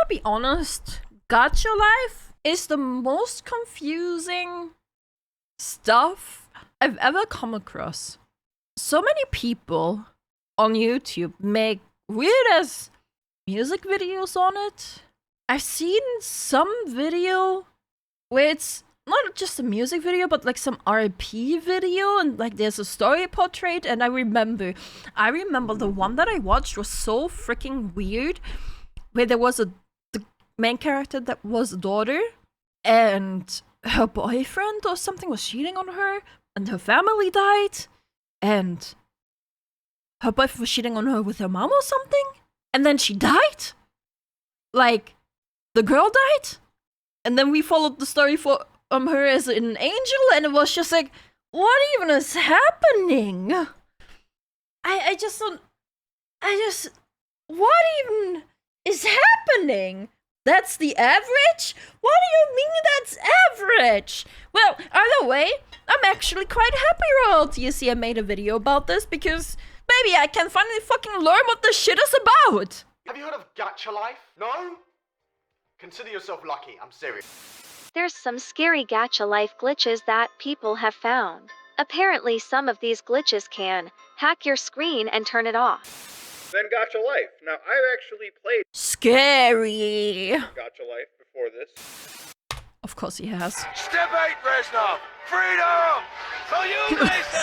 be honest, Gacha Life is the most confusing stuff I've ever come across. So many people on YouTube make weird as music videos on it. I've seen some video where it's not just a music video, but like some RP video, and like there's a story portrait. And I remember the one that I watched was so freaking weird, where there was the main character that was a daughter, and her boyfriend or something was cheating on her, and her family died, and her boyfriend was cheating on her with her mom or something, and then she died. Like, the girl died, and then we followed the story for her as an angel, and it was just like, what even is happening? I just don't. What even is happening? That's the average? What do you mean that's average? Well, either way, I'm actually quite happy Royalty I made a video about this, because maybe I can finally fucking learn what this shit is about. Have you heard of Gacha Life? No? Consider yourself lucky, I'm serious. There's some scary Gacha Life glitches that people have found. Apparently some of these glitches can hack your screen and turn it off. Then Gacha Life. Now, I've actually played Scary. Gacha Life before this. Of course he has. Step 8, Reznov! Freedom! Salutations!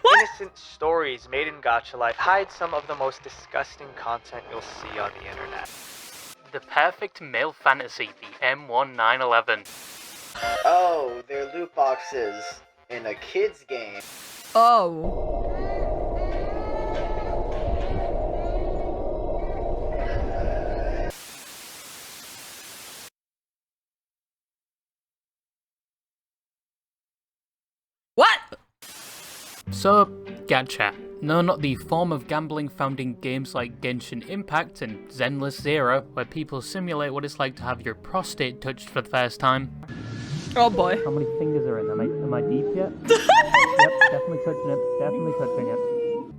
What? Innocent stories made in Gacha Life hide some of the most disgusting content you'll see on the internet. The perfect male fantasy, the M1911. Oh, they're loot boxes in a kid's game. Oh. What? So, Gacha. No, not the form of gambling found in games like Genshin Impact and Zenless Zero, where people simulate what it's like to have your prostate touched for the first time. Oh boy. How many fingers are in? Am I deep yet? Yep, definitely touching it. Definitely touching it.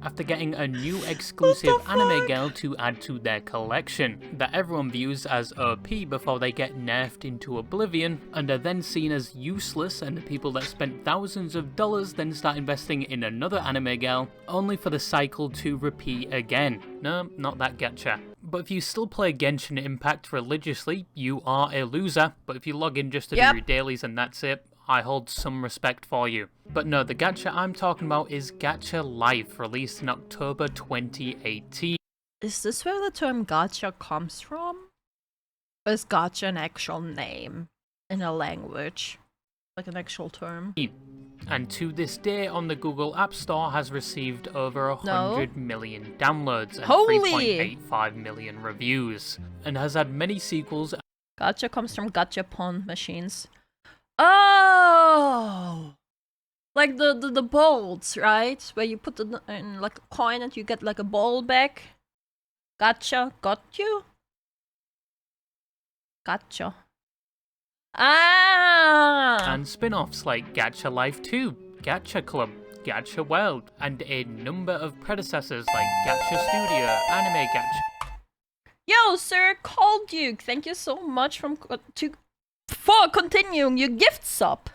After getting a new exclusive anime girl to add to their collection, that everyone views as OP before they get nerfed into oblivion, and are then seen as useless, and the people that spent thousands of dollars then start investing in another anime girl, only for the cycle to repeat again. No, not that Gacha. But if you still play Genshin Impact religiously, you are a loser, but if you log in just to do your dailies and that's it, I hold some respect for you. But no, the gacha I'm talking about is Gacha Life, released in October 2018. Is this where the term gacha comes from? Or is gacha an actual name in a language? Like an actual term? And to this day on the Google App Store has received over 100 million downloads and 3.85 million reviews, and has had many sequels. Gacha comes from gachapon machines. Oh! Like the balls, right? Where you put in like a coin and you get like a ball back. Gacha got you? Gacha. Ah! And spin-offs like Gacha Life 2, Gacha Club, Gacha World, and a number of predecessors like Gacha Studio, Anime Gacha. Yo, Sir Cold Duke, thank you so much for continuing your gift sub.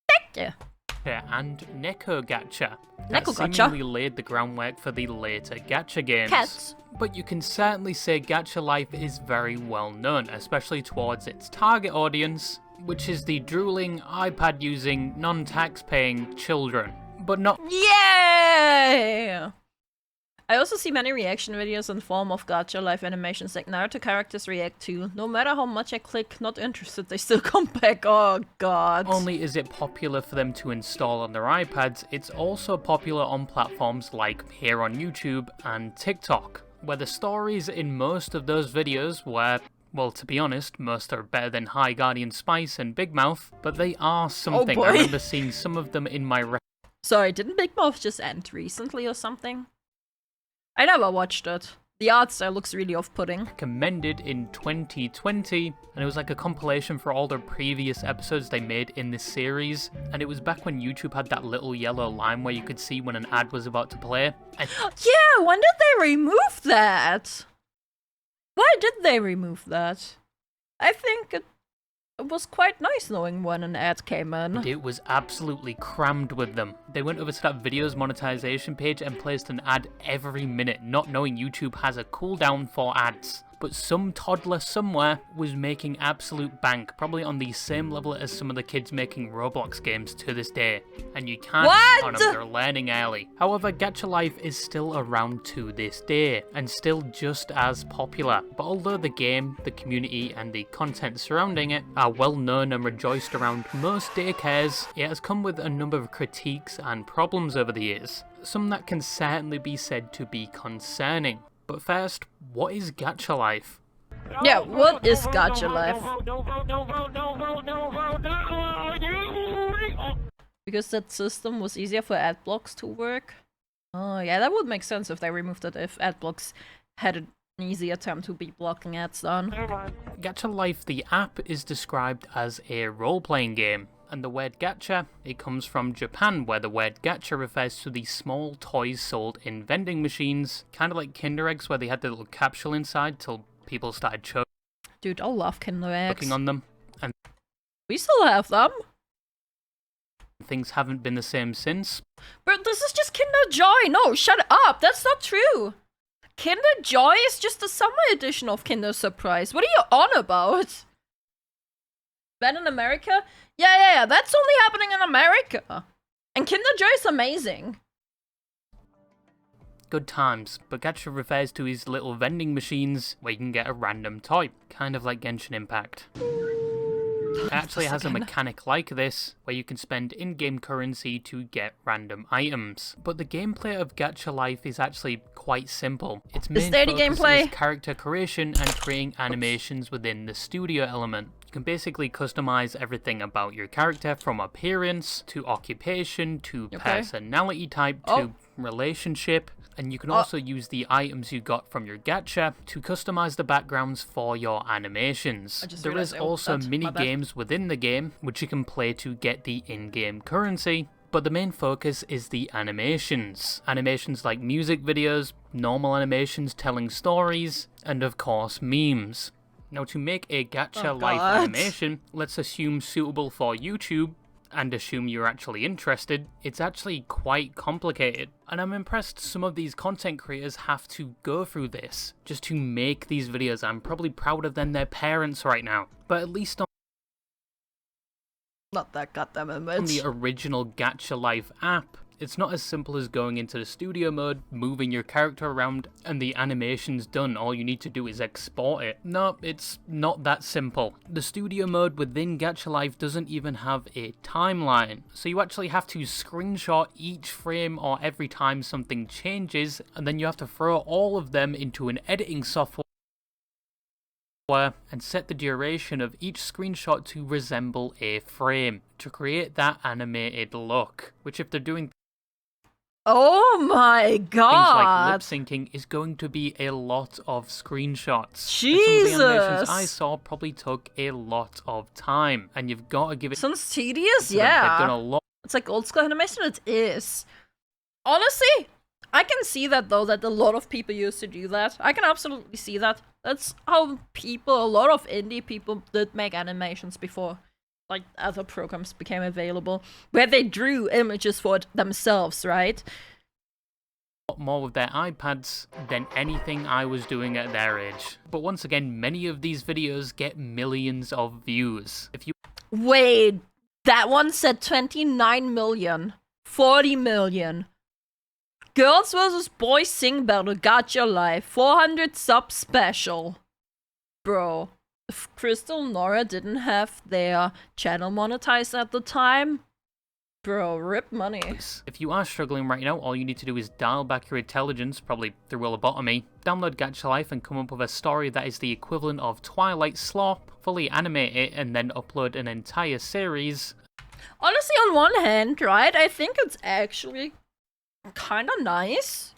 Thank you. And Neko Gacha. Neko That Gacha? seemingly laid the groundwork for the later Gacha games. Cats. But you can certainly say Gacha Life is very well known, especially towards its target audience, which is the drooling, iPad-using, non-tax-paying children. But not— Yeah! I also see many reaction videos in form of Gacha Life animations like Naruto characters react to. No matter how much I click not interested, they still come back. Oh god. only is it popular for them to install on their iPads, it's also popular on platforms like here on YouTube and TikTok, where the stories in most of those videos were, well, to be honest, most are better than High Guardian Spice and Big Mouth, but they are something. boy. I remember seeing some of them in my Sorry, didn't Big Mouth just end recently or something? I never watched it. The art style looks really off-putting. recommended in 2020, and it was like a compilation for all their previous episodes they made in this series, and it was back when YouTube had that little yellow line where you could see when an ad was about to play. And Yeah, when did they remove that? Why did they remove that? I think it was quite nice knowing when an ad came in. It was absolutely crammed with them. They went over to that video's monetization page and placed an ad every minute, not knowing YouTube has a cooldown for ads. But some toddler somewhere was making absolute bank, probably on the same level as some of the kids making Roblox games to this day. And you can't What? on them, they're learning early. However, Gacha Life is still around to this day, and still just as popular. But although the game, the community, and the content surrounding it are well known and rejoiced around most daycares, it has come with a number of critiques and problems over the years. Some that can certainly be said to be concerning. But first, what is Gacha Life? Yeah, what is Gacha Life? Because that system was easier for ad blocks to work. Oh yeah, that would make sense if they removed it, if ad blocks had an easier time to be blocking ads on. Gacha Life, the app, is described as a role-playing game. And the word gacha, it comes from Japan, where the word gacha refers to the small toys sold in vending machines, kind of like Kinder Eggs, where they had the little capsule inside till people started Dude, I love Kinder Eggs. choking on them, and We still have them. things haven't been the same since. But this is just Kinder Joy. No, shut up. That's not true. Kinder Joy is just a summer edition of Kinder Surprise. What are you on about? That in America? Yeah, that's only happening in America. And Kinder Joy is amazing. Good times, but gacha refers to his little vending machines where you can get a random toy, kind of like Genshin Impact. It actually has a mechanic like this, where you can spend in-game currency to get random items. But the gameplay of Gacha Life is actually quite simple. Its main focus is character creation and creating animations within the studio element. You can basically customize everything about your character, from appearance, to occupation, to personality type, to relationship. And you can also use the items you got from your gacha to customize the backgrounds for your animations. There is also mini-games within the game, which you can play to get the in-game currency, but the main focus is the animations. Animations like music videos, normal animations telling stories, and of course memes. Now to make a Gacha Life animation, let's assume suitable for YouTube, and assume you're actually interested, it's actually quite complicated. And I'm impressed some of these content creators have to go through this just to make these videos. I'm probably prouder than their parents right now. But at least on not that goddamn image. The original Gacha Life app, it's not as simple as going into the studio mode, moving your character around, and the animation's done. All you need to do is export it. No, it's not that simple. The studio mode within Gacha Life doesn't even have a timeline, so you actually have to screenshot each frame or every time something changes, and then you have to throw all of them into an editing software and set the duration of each screenshot to resemble a frame to create that animated look, which if they're doing oh my god! things like lip syncing is going to be a lot of screenshots. Jesus! And some of the animations I saw probably took a lot of time, and you've got to give it. Sounds tedious, to them. yeah. They've done a lot. It's like old school animation. It is. Honestly, I can see that though. That a lot of people used to do that. I can absolutely see that. That's how a lot of indie people did make animations before. Like, other programs became available, where they drew images for it themselves, right? More with their iPads than anything I was doing at their age. But once again, many of these videos get millions of views. If you wait, that one said 29 million, 40 million. Girls vs. Boys Sing Battle Gacha Life 400 sub special. Bro. If Crystal Nora didn't have their channel monetized at the time, bro, rip money. If you are struggling right now, all you need to do is dial back your intelligence, probably through lobotomy, download Gacha Life and come up with a story that is the equivalent of Twilight Slop, fully animate it, and then upload an entire series. Honestly, on one hand, right, I think it's actually kind of nice.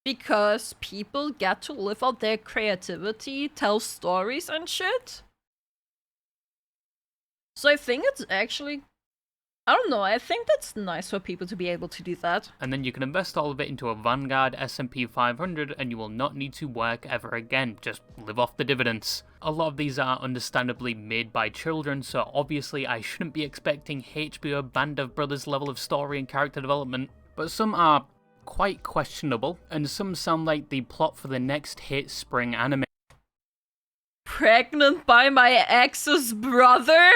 Because people get to live out their creativity, tell stories and shit. So I think it's actually I don't know, I think that's nice for people to be able to do that. And then you can invest all of it into a Vanguard S&P 500 and you will not need to work ever again, just live off the dividends. A lot of these are understandably made by children, so obviously I shouldn't be expecting HBO Band of Brothers level of story and character development, but some are quite questionable, and some sound like the plot for the next hit spring anime. Pregnant by my ex's brother?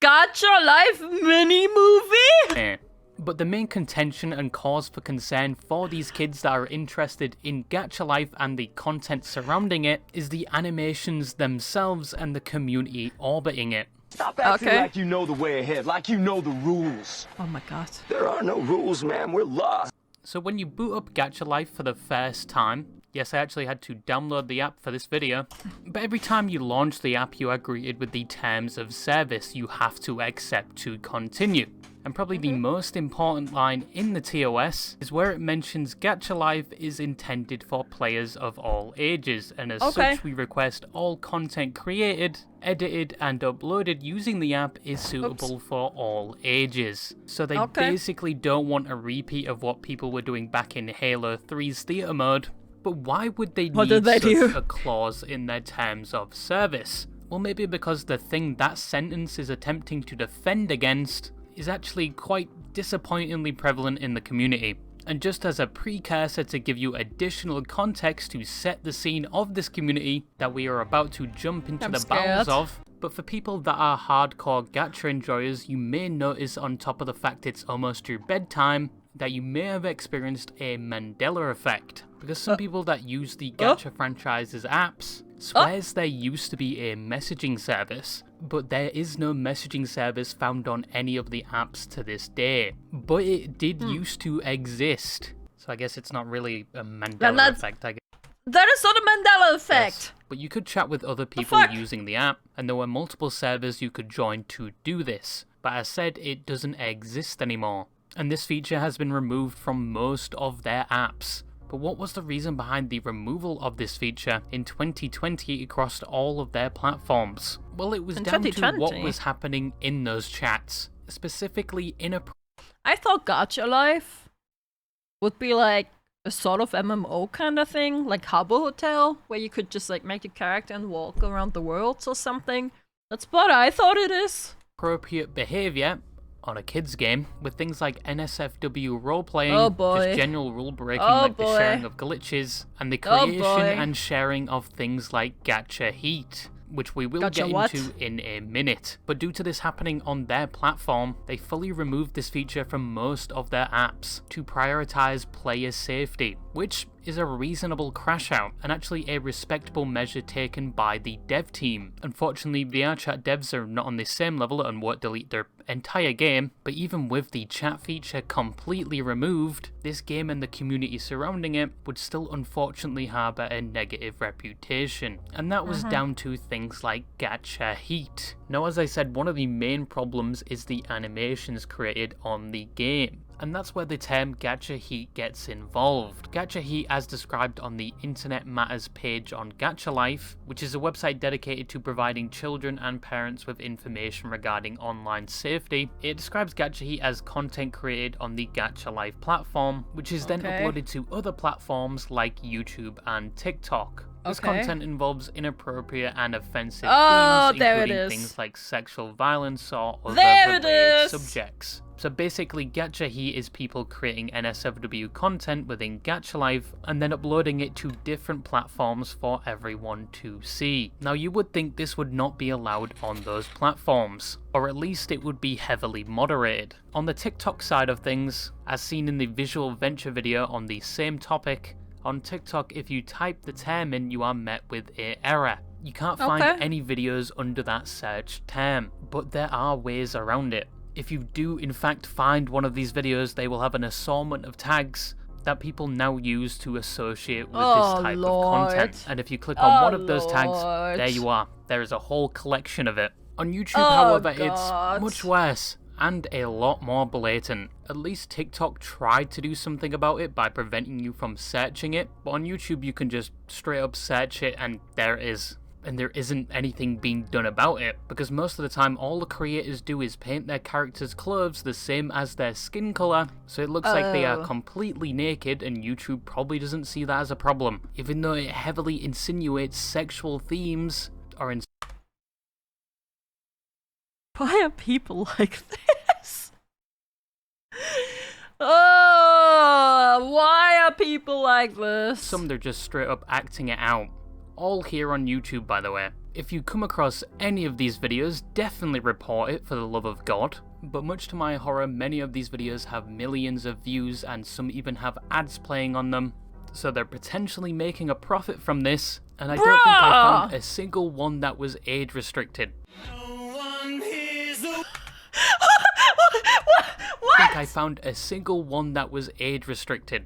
Gacha Life mini-movie? But the main contention and cause for concern for these kids that are interested in Gacha Life and the content surrounding it is the animations themselves and the community orbiting it. Stop acting like you know the way ahead, like you know the rules. Oh my god. There are no rules, man. We're lost. So when you boot up Gacha Life for the first time, yes, I actually had to download the app for this video, but every time you launch the app you are greeted with the terms of service you have to accept to continue. And probably the most important line in the TOS is where it mentions Gacha Life is intended for players of all ages, and as such we request all content created, edited and uploaded using the app is suitable for all ages. So they basically don't want a repeat of what people were doing back in Halo 3's theater mode. But why would they need such a clause in their terms of service? Well, maybe because the thing that sentence is attempting to defend against is actually quite disappointingly prevalent in the community. And just as a precursor to give you additional context to set the scene of this community that we are about to jump into the bowels of, but for people that are hardcore gacha enjoyers, you may notice on top of the fact it's almost your bedtime, that you may have experienced a Mandela effect. Because some people that use the Gacha franchise's apps swears there used to be a messaging service, but there is no messaging service found on any of the apps to this day. But it did used to exist. So I guess it's not really a Mandela effect, I guess. That is not a Mandela effect! Yes, but you could chat with other people using the app, and there were multiple servers you could join to do this. But as said, it doesn't exist anymore. And this feature has been removed from most of their apps. But what was the reason behind the removal of this feature in 2020 across all of their platforms? Well, it was down to what was happening in those chats, specifically I thought Gacha Life would be like a sort of MMO kind of thing, like Habbo Hotel, where you could just like make a character and walk around the world or something. That's what I thought it is. Appropriate behavior on a kids game with things like NSFW role-playing, just general rule-breaking like the sharing of glitches, and the creation and sharing of things like Gacha Heat, which we will get into in a minute. But due to this happening on their platform, they fully removed this feature from most of their apps to prioritize player safety, which is a reasonable crash out and actually a respectable measure taken by the dev team. Unfortunately, VRChat devs are not on the same level and won't delete their entire game, but even with the chat feature completely removed, this game and the community surrounding it would still unfortunately harbour a negative reputation, and that was down to things like Gacha Heat. Now, as I said, one of the main problems is the animations created on the game. And that's where the term Gacha Heat gets involved. Gacha Heat, as described on the Internet Matters page on Gacha Life, which is a website dedicated to providing children and parents with information regarding online safety, it describes Gacha Heat as content created on the Gacha Life platform, which is then uploaded to other platforms like YouTube and TikTok. This content involves inappropriate and offensive themes, including things like sexual violence or other related subjects. So basically, Gacha Heat is people creating NSFW content within Gacha Life and then uploading it to different platforms for everyone to see. Now, you would think this would not be allowed on those platforms, or at least it would be heavily moderated. On the TikTok side of things, as seen in the Visual Venture video on the same topic, on TikTok, if you type the term in, you are met with an error. You can't find any videos under that search term, but there are ways around it. If you do in fact find one of these videos, they will have an assortment of tags that people now use to associate with this type of content. And if you click on one of those tags, there you are. There is a whole collection of it. On YouTube, however, it's much worse and a lot more blatant. At least TikTok tried to do something about it by preventing you from searching it, but on YouTube you can just straight up search it and there it is. and there isn't anything being done about it, because most of the time all the creators do is paint their characters' clothes the same as their skin colour, so it looks like they are completely naked, and YouTube probably doesn't see that as a problem, even though it heavily insinuates sexual themes or in. Why are people like this? Oh, why are people like this? Some they're just straight up acting it out. All here on YouTube, by the way. If you come across any of these videos, definitely report it for the love of God. But much to my horror, many of these videos have millions of views and some even have ads playing on them. So they're potentially making a profit from this, and I don't think I found a single one that was age restricted. What? I think I found a single one that was age restricted.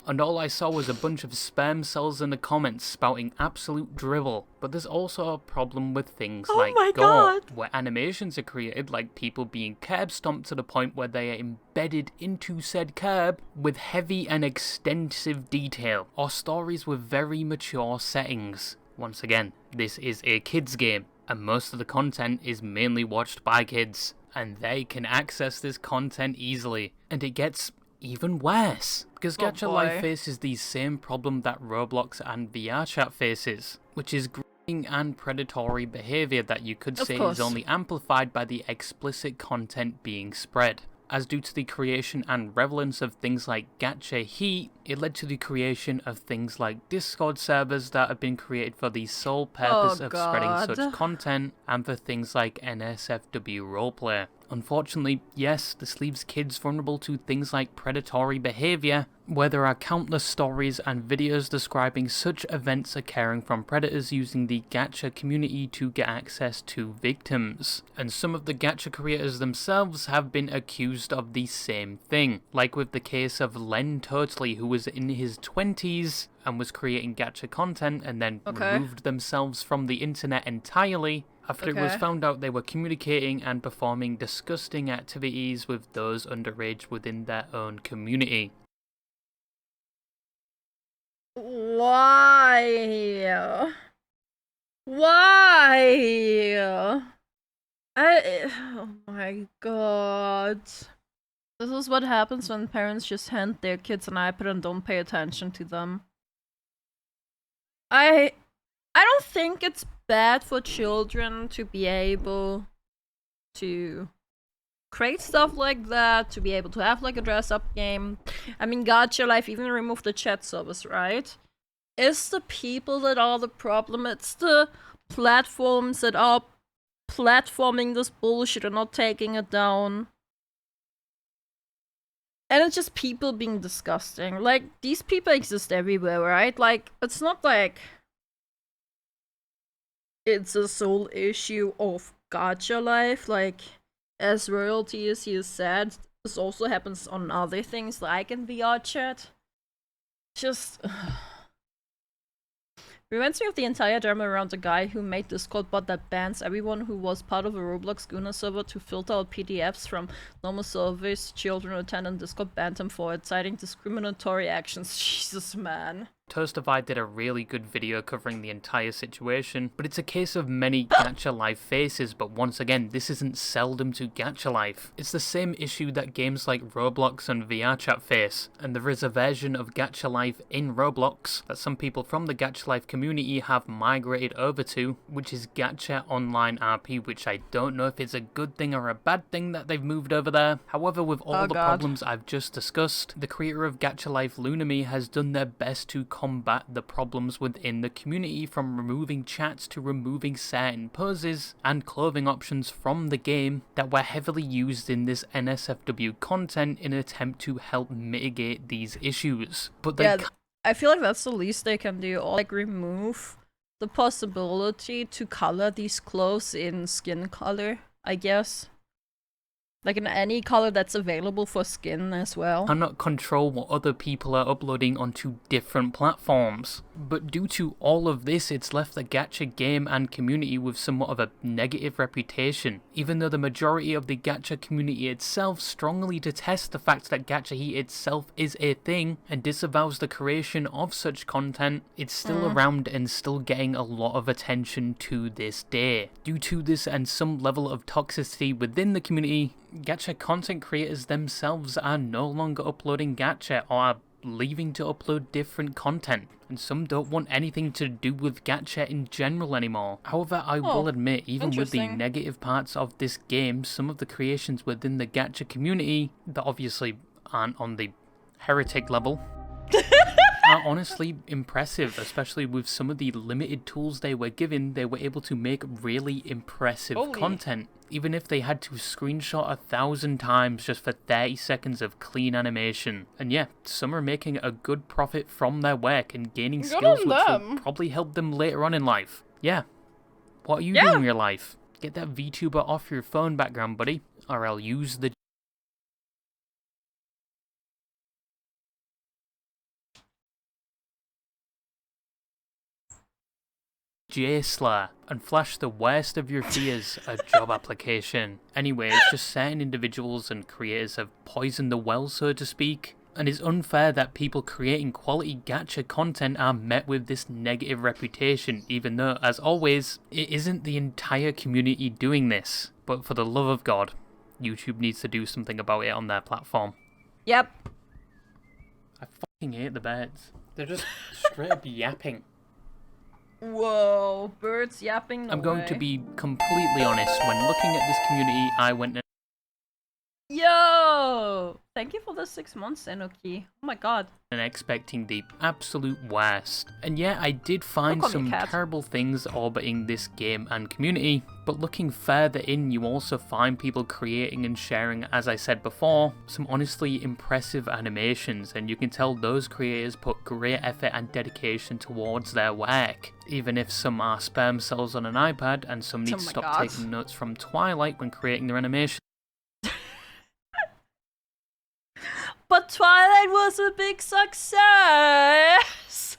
And all I saw was a bunch of spam cells in the comments spouting absolute dribble. But there's also a problem with things like gore, where animations are created like people being curb stomped to the point where they are embedded into said curb with heavy and extensive detail, or stories with very mature settings. Once again, this is a kids game, and most of the content is mainly watched by kids, and they can access this content easily. And it gets even worse, because Gacha Life faces the same problem that Roblox and VRChat faces, which is grooming and predatory behaviour that you could say is only amplified by the explicit content being spread. As due to the creation and prevalence of things like Gacha Heat, it led to the creation of things like Discord servers that have been created for the sole purpose of spreading such content, and for things like NSFW roleplay. Unfortunately, yes, this leaves kids vulnerable to things like predatory behaviour, where there are countless stories and videos describing such events occurring from predators using the Gacha community to get access to victims. And some of the Gacha creators themselves have been accused of the same thing, like with the case of Len Totally, who was in his 20s and was creating Gacha content and then removed themselves from the internet entirely after it was found out they were communicating and performing disgusting activities with those underage within their own community. Why? Why? Oh my god. This is what happens when parents just hand their kids an iPad and don't pay attention to them. I don't think it's bad for children to be able to create stuff like that, to be able to have like a dress-up game. I mean, Gacha Life even removed the chat service, right? It's the people that are the problem. It's the platforms that are platforming this bullshit and not taking it down. And it's just people being disgusting. Like, these people exist everywhere, right? Like, it's not like it's a sole issue of Gacha Life. Like, as royalty as he said, this also happens on other things, like in VR chat. Just reminds me of the entire drama around the guy who made Discord bot that bans everyone who was part of a Roblox Guna server to filter out PDFs from normal servers. Children who attend Discord banned him for it, citing discriminatory actions. Jesus, man. Toastify did a really good video covering the entire situation, but it's a case of many Gacha Life faces, but once again, this isn't seldom to Gacha Life. It's the same issue that games like Roblox and VRChat face, and there is a version of Gacha Life in Roblox that some people from the Gacha Life community have migrated over to, which is Gacha Online RP, which I don't know if it's a good thing or a bad thing that they've moved over there. However, with all the problems I've just discussed, the creator of Gacha Life, Lunami, has done their best to combat the problems within the community, from removing chats to removing certain poses and clothing options from the game that were heavily used in this NSFW content in an attempt to help mitigate these issues. But they I feel like that's the least they can do, or like remove the possibility to color these clothes in skin color, I guess. Like in any color that's available for skin as well. Cannot control what other people are uploading onto different platforms. But due to all of this, it's left the gacha game and community with somewhat of a negative reputation, even though the majority of the gacha community itself strongly detests the fact that gacha heat itself is a thing and disavows the creation of such content. It's still around and still getting a lot of attention to this day. Due to this and some level of toxicity within the community, gacha content creators themselves are no longer uploading gacha or are leaving to upload different content, and some don't want anything to do with gacha in general anymore. However, I will admit, even with the negative parts of this game, some of the creations within the gacha community that obviously aren't on the heretic level are honestly impressive, especially with some of the limited tools they were given. They were able to make really impressive content, even if they had to screenshot 1,000 times just for 30 seconds of clean animation. And yeah, some are making a good profit from their work and gaining skills which will probably help them later on in life. Yeah. What are you doing in your life? Get that VTuber off your phone background, buddy, or I'll use the J-Slayer and flash the worst of your fears, a job application. Anyway, it's just certain individuals and creators have poisoned the well, so to speak, and it's unfair that people creating quality gacha content are met with this negative reputation, even though, as always, it isn't the entire community doing this. But for the love of God, YouTube needs to do something about it on their platform. Yep. I fucking hate the birds. They're just straight up yapping. Whoa, birds yapping. I'm going to be completely honest. When looking at this community, I went and Yo! Thank you for the 6 months, Enoki. Oh my god. expecting the absolute worst. And yeah, I did find some terrible things orbiting this game and community, but looking further in, you also find people creating and sharing, as I said before, some honestly impressive animations, and you can tell those creators put great effort and dedication towards their work. Even if some are sperm cells on an iPad, and some need to stop taking notes from Twilight when creating their animation. But Twilight was a big success!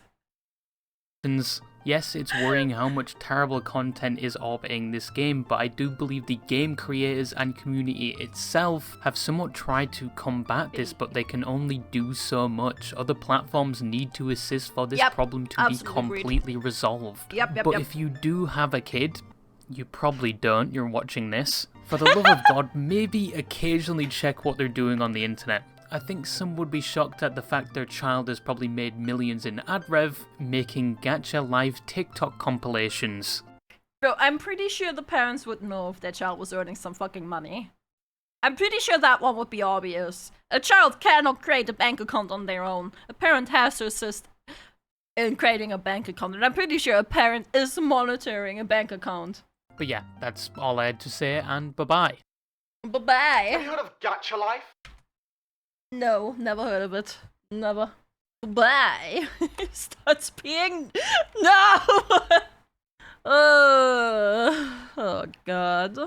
Yes, it's worrying how much terrible content is orbiting this game, but I do believe the game creators and community itself have somewhat tried to combat this, but they can only do so much. Other platforms need to assist for this problem to be completely resolved. But if you do have a kid, you probably don't, you're watching this, for the love of God, maybe occasionally check what they're doing on the internet. I think some would be shocked at the fact their child has probably made millions in ad rev making Gacha Live TikTok compilations. Bro, I'm pretty sure the parents would know if their child was earning some fucking money. I'm pretty sure that one would be obvious. A child cannot create a bank account on their own. A parent has to assist in creating a bank account, and I'm pretty sure a parent is monitoring a bank account. But yeah, that's all I had to say, and bye-bye. Bye-bye. Have you heard of Gacha Life? No, never heard of it. Never. Bye. Starts peeing. No! Oh God.